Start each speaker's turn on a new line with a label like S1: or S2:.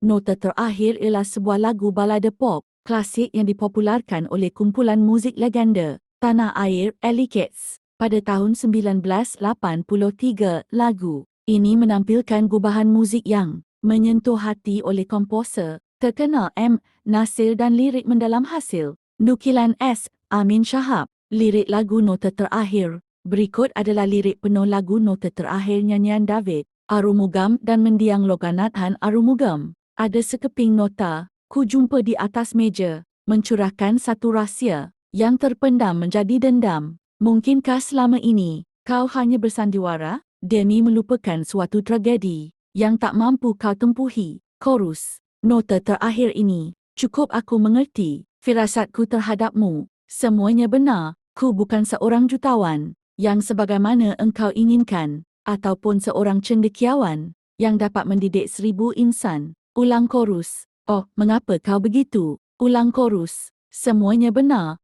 S1: Nota terakhir ialah sebuah lagu balada pop klasik yang dipopularkan oleh kumpulan muzik legenda Tanah Air Alley Cats pada tahun 1983. Lagu ini menampilkan gubahan muzik yang menyentuh hati oleh komposer terkenal M. Nasir dan lirik mendalam hasil nukilan S. Amin Shahab. Lirik lagu Nota Terakhir berikut adalah lirik penuh lagu Nota Terakhir nyanyian David Arumugam dan mendiang Loganathan Arumugam. Ada sekeping nota, ku jumpa di atas meja, mencurahkan satu rahsia yang terpendam menjadi dendam. Mungkinkah selama ini, kau hanya bersandiwara demi melupakan suatu tragedi yang tak mampu kau tempuhi? Chorus. Nota terakhir ini, cukup aku mengerti, firasatku terhadapmu, semuanya benar, ku bukan seorang jutawan yang sebagaimana engkau inginkan, ataupun seorang cendekiawan yang dapat mendidik 1000 insan. Ulang chorus. Oh, mengapa kau begitu? Ulang chorus. Semuanya benar,